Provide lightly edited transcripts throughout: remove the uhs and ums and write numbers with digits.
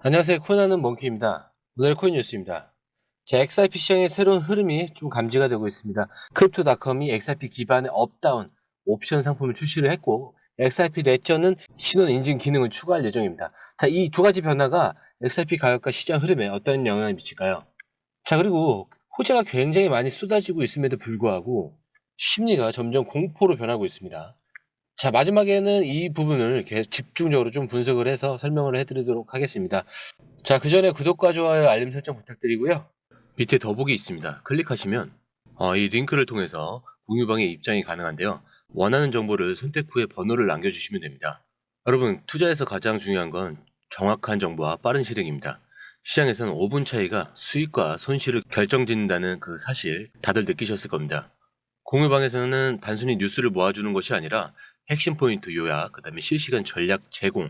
안녕하세요. 코인하는 몽키입니다. 오늘 코인 뉴스입니다. XRP 시장의 새로운 흐름이 좀 감지가 되고 있습니다. 크립토닷컴이 XRP 기반의 업다운 옵션 상품을 출시를 했고, XRP 레저는 신원 인증 기능을 추가할 예정입니다. 자, 이 두 가지 변화가 XRP 가격과 시장 흐름에 어떤 영향을 미칠까요? 자, 그리고 호재가 굉장히 많이 쏟아지고 있음에도 불구하고 심리가 점점 공포로 변하고 있습니다. 자, 마지막에는 이 부분을 집중적으로 좀 분석을 해서 설명을 해드리도록 하겠습니다. 자, 그 전에 구독과 좋아요, 알림 설정 부탁드리고요. 밑에 더보기 있습니다. 클릭하시면 이 링크를 통해서 공유방에 입장이 가능한데요. 원하는 정보를 선택 후에 번호를 남겨주시면 됩니다. 여러분, 투자에서 가장 중요한 건 정확한 정보와 빠른 실행입니다. 시장에서는 5분 차이가 수익과 손실을 결정짓는다는 그 사실 다들 느끼셨을 겁니다. 공유방에서는 단순히 뉴스를 모아주는 것이 아니라 핵심 포인트 요약, 그 다음에 실시간 전략 제공,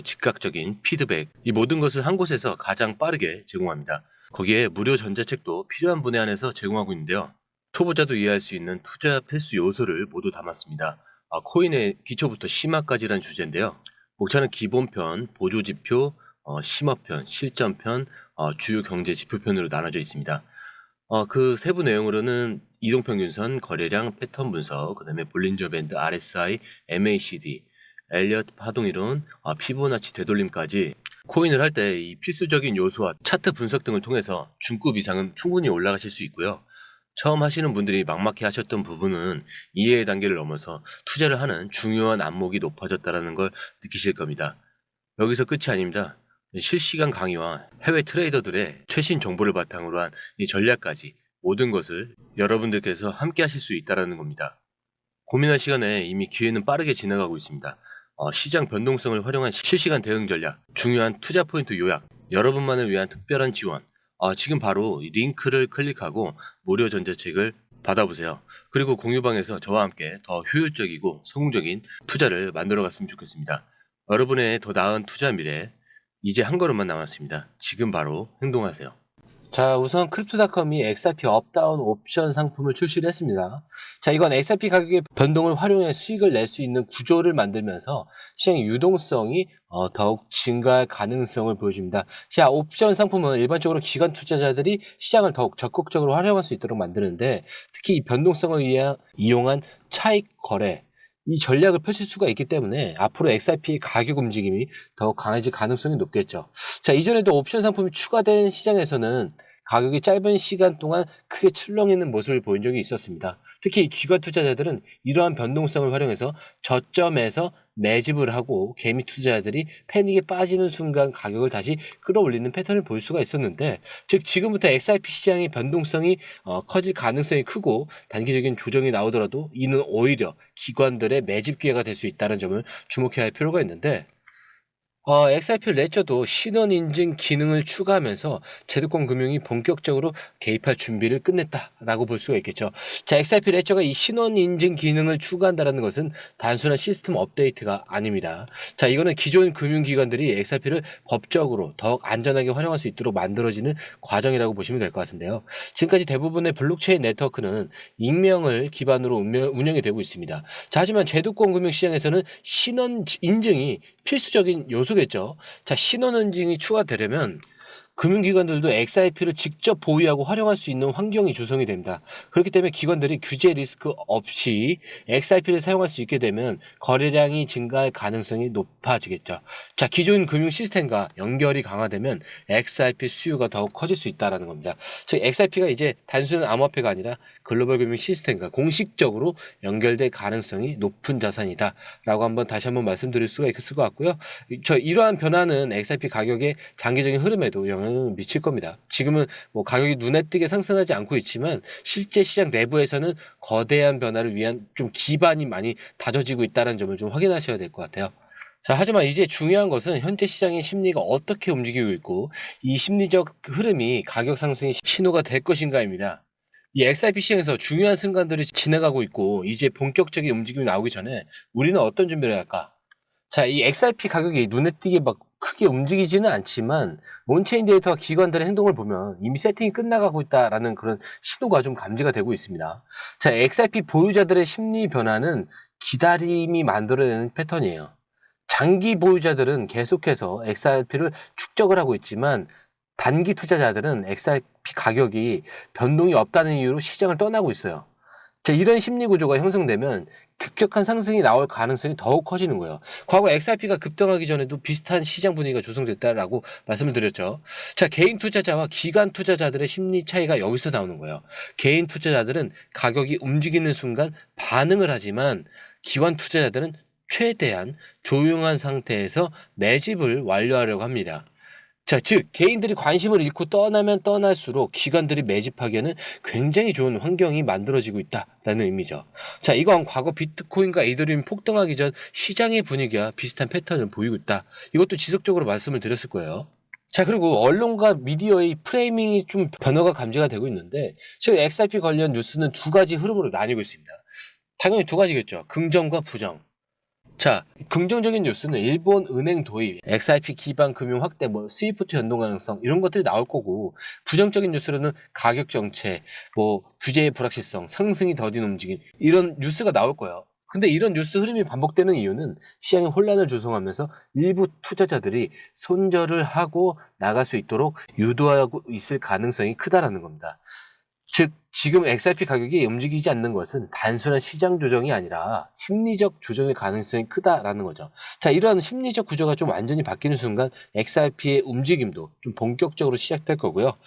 즉각적인 피드백, 이 모든 것을 한 곳에서 가장 빠르게 제공합니다. 거기에 무료 전자책도 필요한 분에 한해서 제공하고 있는데요. 초보자도 이해할 수 있는 투자 필수 요소를 모두 담았습니다. 코인의 기초부터 심화까지란 주제인데요. 목차는 기본편, 보조지표, 심화편, 실전편, 주요 경제 지표편으로 나눠져 있습니다. 그 세부 내용으로는 이동평균선, 거래량, 패턴 분석, 그 다음에 볼린저 밴드, RSI, MACD, 엘리엇 파동이론, 피보나치 되돌림까지 코인을 할 때 이 필수적인 요소와 차트 분석 등을 통해서 중급 이상은 충분히 올라가실 수 있고요. 처음 하시는 분들이 막막해 하셨던 부분은 이해의 단계를 넘어서 투자를 하는 중요한 안목이 높아졌다는 걸 느끼실 겁니다. 여기서 끝이 아닙니다. 실시간 강의와 해외 트레이더들의 최신 정보를 바탕으로 한 이 전략까지 모든 것을 여러분들께서 함께 하실 수 있다는 겁니다. 고민할 시간에 이미 기회는 빠르게 지나가고 있습니다. 시장 변동성을 활용한 실시간 대응 전략, 중요한 투자 포인트 요약, 여러분만을 위한 특별한 지원. 지금 바로 이 링크를 클릭하고 무료 전자책을 받아보세요. 그리고 공유방에서 저와 함께 더 효율적이고 성공적인 투자를 만들어 갔으면 좋겠습니다. 여러분의 더 나은 투자 미래, 이제 한 걸음만 남았습니다. 지금 바로 행동하세요. 자, 우선 크립토닷컴이 XRP 업다운 옵션 상품을 출시를 했습니다. 자, 이건 XRP 가격의 변동을 활용해 수익을 낼 수 있는 구조를 만들면서 시장의 유동성이 더욱 증가할 가능성을 보여줍니다. 자, 옵션 상품은 일반적으로 기관 투자자들이 시장을 더욱 적극적으로 활용할 수 있도록 만드는데, 특히 이 변동성을 이용한 차익 거래, 이 전략을 펼칠 수가 있기 때문에 앞으로 XRP 가격 움직임이 더욱 강해질 가능성이 높겠죠. 자, 이전에도 옵션 상품이 추가된 시장에서는 가격이 짧은 시간 동안 크게 출렁이는 모습을 보인 적이 있었습니다. 특히 기관 투자자들은 이러한 변동성을 활용해서 저점에서 매집을 하고 개미 투자자들이 패닉에 빠지는 순간 가격을 다시 끌어올리는 패턴을 볼 수가 있었는데, 즉 지금부터 XRP 시장의 변동성이 커질 가능성이 크고 단기적인 조정이 나오더라도 이는 오히려 기관들의 매집 기회가 될 수 있다는 점을 주목해야 할 필요가 있는데, XRP 레저도 신원 인증 기능을 추가하면서 제도권 금융이 본격적으로 개입할 준비를 끝냈다라고 볼 수가 있겠죠. 자, XRP 레저가 이 신원 인증 기능을 추가한다는 것은 단순한 시스템 업데이트가 아닙니다. 자, 이거는 기존 금융기관들이 XRP를 법적으로 더욱 안전하게 활용할 수 있도록 만들어지는 과정이라고 보시면 될 것 같은데요. 지금까지 대부분의 블록체인 네트워크는 익명을 기반으로 운영이 되고 있습니다. 자, 하지만 제도권 금융 시장에서는 신원 인증이 필수적인 요소겠죠. 자, 신원 인증이 추가되려면 금융기관들도 XRP를 직접 보유하고 활용할 수 있는 환경이 조성이 됩니다. 그렇기 때문에 기관들이 규제 리스크 없이 XRP를 사용할 수 있게 되면 거래량이 증가할 가능성이 높아지겠죠. 자, 기존 금융 시스템과 연결이 강화되면 XRP 수요가 더욱 커질 수 있다는 겁니다. 즉, XRP가 이제 단순한 암호화폐가 아니라 글로벌 금융 시스템과 공식적으로 연결될 가능성이 높은 자산이다라고 다시 한번 말씀드릴 수가 있을 것 같고요. 이러한 변화는 XRP 가격의 장기적인 흐름에도 영향을 미칠 겁니다. 지금은 뭐 가격이 눈에 띄게 상승하지 않고 있지만 실제 시장 내부에서는 거대한 변화를 위한 좀 기반이 많이 다져지고 있다는 점을 좀 확인하셔야 될 것 같아요. 자, 하지만 이제 중요한 것은 현재 시장의 심리가 어떻게 움직이고 있고 이 심리적 흐름이 가격 상승의 신호가 될 것인가입니다. 이 XRP 시장에서 중요한 순간들이 지나가고 있고 이제 본격적인 움직임이 나오기 전에 우리는 어떤 준비를 할까? 자, 이 XRP 가격이 눈에 띄게 막 크게 움직이지는 않지만 온체인 데이터와 기관들의 행동을 보면 이미 세팅이 끝나가고 있다라는 그런 신호가 좀 감지가 되고 있습니다. 자, XRP 보유자들의 심리 변화는 기다림이 만들어내는 패턴이에요. 장기 보유자들은 계속해서 XRP를 축적을 하고 있지만 단기 투자자들은 XRP 가격이 변동이 없다는 이유로 시장을 떠나고 있어요. 자, 이런 심리 구조가 형성되면 급격한 상승이 나올 가능성이 더욱 커지는 거예요. 과거 XRP가 급등하기 전에도 비슷한 시장 분위기가 조성됐다라고 말씀을 드렸죠. 자, 개인 투자자와 기관 투자자들의 심리 차이가 여기서 나오는 거예요. 개인 투자자들은 가격이 움직이는 순간 반응을 하지만 기관 투자자들은 최대한 조용한 상태에서 매집을 완료하려고 합니다. 자, 즉 개인들이 관심을 잃고 떠나면 떠날수록 기관들이 매집하기에는 굉장히 좋은 환경이 만들어지고 있다라는 의미죠. 자, 이건 과거 비트코인과 이더리움이 폭등하기 전 시장의 분위기와 비슷한 패턴을 보이고 있다. 이것도 지속적으로 말씀을 드렸을 거예요. 자, 그리고 언론과 미디어의 프레이밍이 좀 변화가 감지가 되고 있는데 지금 XRP 관련 뉴스는 두 가지 흐름으로 나뉘고 있습니다. 당연히 두 가지겠죠. 긍정과 부정. 자, 긍정적인 뉴스는 일본 은행 도입, XRP 기반 금융 확대, 스위프트 연동 가능성 이런 것들이 나올 거고, 부정적인 뉴스로는 가격 정책, 규제의 불확실성, 상승이 더딘 움직임 이런 뉴스가 나올 거예요. 근데 이런 뉴스 흐름이 반복되는 이유는 시장에 혼란을 조성하면서 일부 투자자들이 손절을 하고 나갈 수 있도록 유도하고 있을 가능성이 크다라는 겁니다. 즉 지금 XRP 가격이 움직이지 않는 것은 단순한 시장 조정이 아니라 심리적 조정의 가능성이 크다라는 거죠. 자, 이런 심리적 구조가 좀 완전히 바뀌는 순간 XRP의 움직임도 좀 본격적으로 시작될 거고요.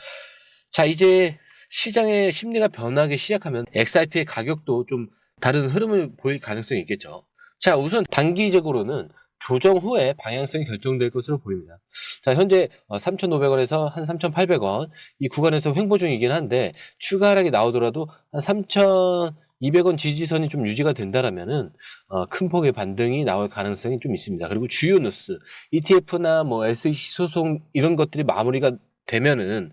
자, 이제 시장의 심리가 변하기 시작하면 XRP의 가격도 좀 다른 흐름을 보일 가능성이 있겠죠. 자, 우선 단기적으로는 조정 후에 방향성이 결정될 것으로 보입니다. 자, 현재 3,500원에서 한 3,800원 이 구간에서 횡보 중이긴 한데 추가 하락이 나오더라도 한 3,200원 지지선이 좀 유지가 된다라면은 큰 폭의 반등이 나올 가능성이 좀 있습니다. 그리고 주요 뉴스, ETF나 SEC 소송 이런 것들이 마무리가 되면은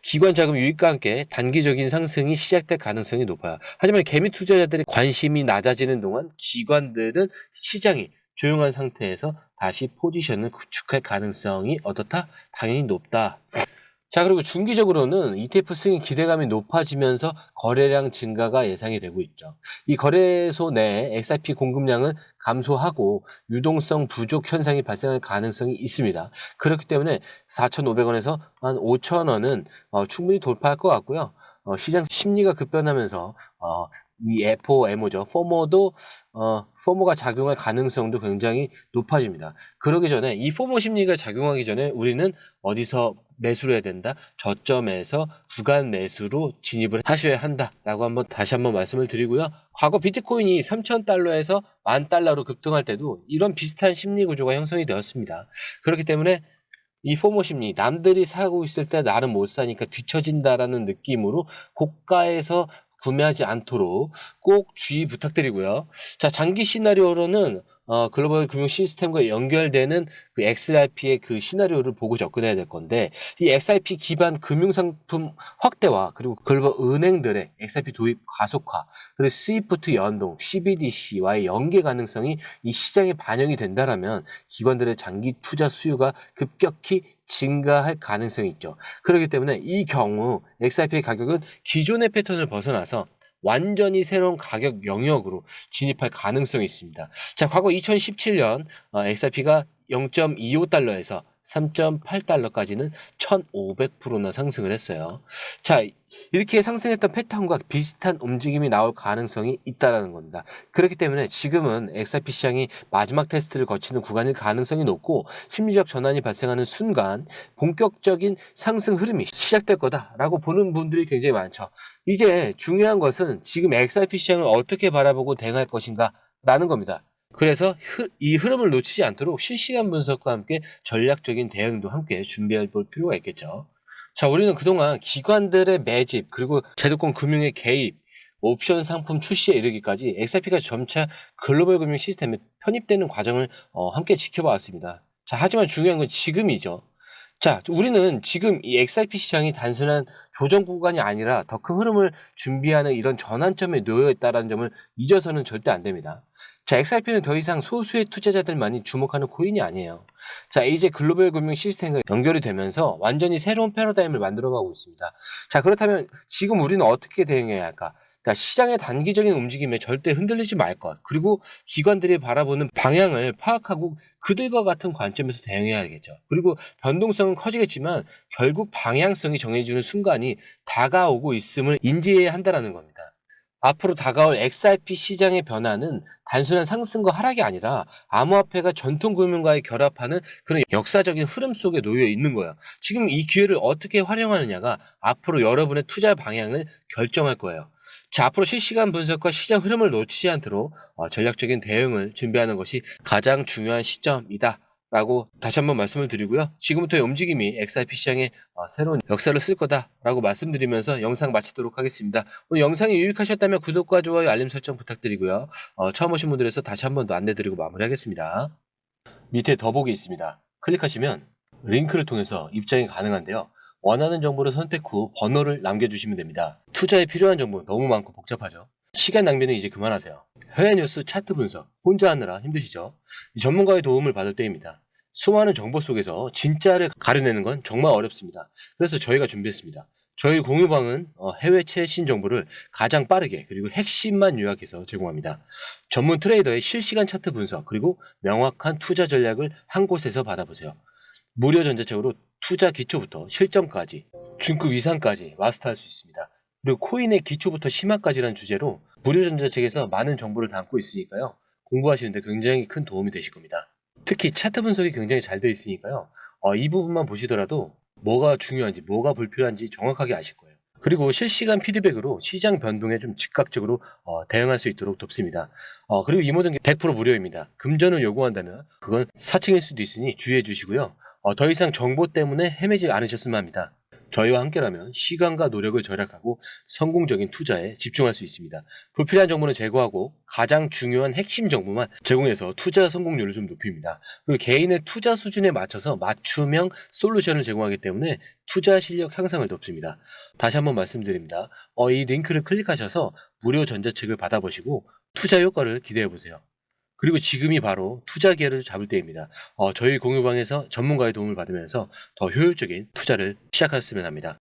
기관 자금 유입과 함께 단기적인 상승이 시작될 가능성이 높아요. 하지만 개미 투자자들의 관심이 낮아지는 동안 기관들은 시장이 조용한 상태에서 다시 포지션을 구축할 가능성이 어떻다? 당연히 높다. 자, 그리고 중기적으로는 ETF 승인 기대감이 높아지면서 거래량 증가가 예상이 되고 있죠. 이 거래소 내 XRP 공급량은 감소하고 유동성 부족 현상이 발생할 가능성이 있습니다. 그렇기 때문에 4,500원에서 한 5,000원은 충분히 돌파할 것 같고요. 시장 심리가 급변하면서 이 FOMO죠. 포모가 작용할 가능성도 굉장히 높아집니다. 그러기 전에 이 포모 심리가 작용하기 전에 우리는 어디서 매수를 해야 된다? 저점에서 구간 매수로 진입을 하셔야 한다라고 다시 한번 말씀을 드리고요. 과거 비트코인이 3,000달러에서 10,000달러로 급등할 때도 이런 비슷한 심리 구조가 형성이 되었습니다. 그렇기 때문에 이 포모 심리, 남들이 사고 있을 때 나는 못 사니까 뒤처진다라는 느낌으로 고가에서 구매하지 않도록 꼭 주의 부탁드리고요. 자, 장기 시나리오로는 글로벌 금융 시스템과 연결되는 그 XRP의 그 시나리오를 보고 접근해야 될 건데, 이 XRP 기반 금융 상품 확대와 그리고 글로벌 은행들의 XRP 도입 가속화, 그리고 스위프트 연동, CBDC와의 연계 가능성이 이 시장에 반영이 된다라면 기관들의 장기 투자 수요가 급격히 증가할 가능성이 있죠. 그렇기 때문에 이 경우 XRP의 가격은 기존의 패턴을 벗어나서 완전히 새로운 가격 영역으로 진입할 가능성이 있습니다. 자, 과거 2017년 XRP가 0.25달러에서 3.8달러까지는 1,500%나 상승을 했어요. 자, 이렇게 상승했던 패턴과 비슷한 움직임이 나올 가능성이 있다는 겁니다. 그렇기 때문에 지금은 XRP 시장이 마지막 테스트를 거치는 구간일 가능성이 높고 심리적 전환이 발생하는 순간 본격적인 상승 흐름이 시작될 거다라고 보는 분들이 굉장히 많죠. 이제 중요한 것은 지금 XRP 시장을 어떻게 바라보고 대응할 것인가 라는 겁니다. 그래서 이 흐름을 놓치지 않도록 실시간 분석과 함께 전략적인 대응도 함께 준비해 볼 필요가 있겠죠. 자, 우리는 그동안 기관들의 매집, 그리고 제도권 금융의 개입, 옵션 상품 출시에 이르기까지 XRP가 점차 글로벌 금융 시스템에 편입되는 과정을 함께 지켜봐 왔습니다. 자, 하지만 중요한 건 지금이죠. 자, 우리는 지금 이 XRP 시장이 단순한 조정 구간이 아니라 더 큰 흐름을 준비하는 이런 전환점에 놓여 있다는 점을 잊어서는 절대 안 됩니다. 자, XRP는 더 이상 소수의 투자자들만이 주목하는 코인이 아니에요. 자, 이제 글로벌 금융 시스템과 연결이 되면서 완전히 새로운 패러다임을 만들어가고 있습니다. 자, 그렇다면 지금 우리는 어떻게 대응해야 할까? 자, 시장의 단기적인 움직임에 절대 흔들리지 말 것. 그리고 기관들이 바라보는 방향을 파악하고 그들과 같은 관점에서 대응해야겠죠. 그리고 변동성은 커지겠지만 결국 방향성이 정해지는 순간이 다가오고 있음을 인지해야 한다는 겁니다. 앞으로 다가올 XRP 시장의 변화는 단순한 상승과 하락이 아니라 암호화폐가 전통금융과의 결합하는 그런 역사적인 흐름 속에 놓여 있는 거예요. 지금 이 기회를 어떻게 활용하느냐가 앞으로 여러분의 투자 방향을 결정할 거예요. 자, 앞으로 실시간 분석과 시장 흐름을 놓치지 않도록 전략적인 대응을 준비하는 것이 가장 중요한 시점이다. 라고 다시 한번 말씀을 드리고요. 지금부터의 움직임이 XRP 시장에 새로운 역사를 쓸 거다라고 말씀드리면서 영상 마치도록 하겠습니다. 오늘 영상이 유익하셨다면 구독과 좋아요, 알림 설정 부탁드리고요. 처음 오신 분들에서 다시 한번 더 안내드리고 마무리하겠습니다. 밑에 더보기 있습니다. 클릭하시면 링크를 통해서 입장이 가능한데요. 원하는 정보를 선택 후 번호를 남겨주시면 됩니다. 투자에 필요한 정보 너무 많고 복잡하죠. 시간 낭비는 이제 그만하세요. 해외 뉴스 차트 분석 혼자 하느라 힘드시죠? 전문가의 도움을 받을 때입니다. 수많은 정보 속에서 진짜를 가려내는 건 정말 어렵습니다. 그래서 저희가 준비했습니다. 저희 공유방은 해외 최신 정보를 가장 빠르게 그리고 핵심만 요약해서 제공합니다. 전문 트레이더의 실시간 차트 분석 그리고 명확한 투자 전략을 한 곳에서 받아보세요. 무료 전자책으로 투자 기초부터 실전까지 중급 이상까지 마스터할 수 있습니다. 그리고 코인의 기초부터 심화까지라는 주제로 무료 전자책에서 많은 정보를 담고 있으니까요. 공부하시는데 굉장히 큰 도움이 되실 겁니다. 특히 차트 분석이 굉장히 잘 되어 있으니까요. 이 부분만 보시더라도 뭐가 중요한지 뭐가 불필요한지 정확하게 아실 거예요. 그리고 실시간 피드백으로 시장 변동에 좀 즉각적으로 대응할 수 있도록 돕습니다. 그리고 이 모든 게 100% 무료입니다. 금전을 요구한다면 그건 사칭일 수도 있으니 주의해 주시고요. 더 이상 정보 때문에 헤매지 않으셨으면 합니다. 저희와 함께라면 시간과 노력을 절약하고 성공적인 투자에 집중할 수 있습니다. 불필요한 정보는 제거하고 가장 중요한 핵심 정보만 제공해서 투자 성공률을 좀 높입니다. 그리고 개인의 투자 수준에 맞춰서 맞춤형 솔루션을 제공하기 때문에 투자 실력 향상을 돕습니다. 다시 한번 말씀드립니다. 이 링크를 클릭하셔서 무료 전자책을 받아보시고 투자 효과를 기대해 보세요. 그리고 지금이 바로 투자 기회를 잡을 때입니다. 저희 공유방에서 전문가의 도움을 받으면서 더 효율적인 투자를 시작하셨으면 합니다.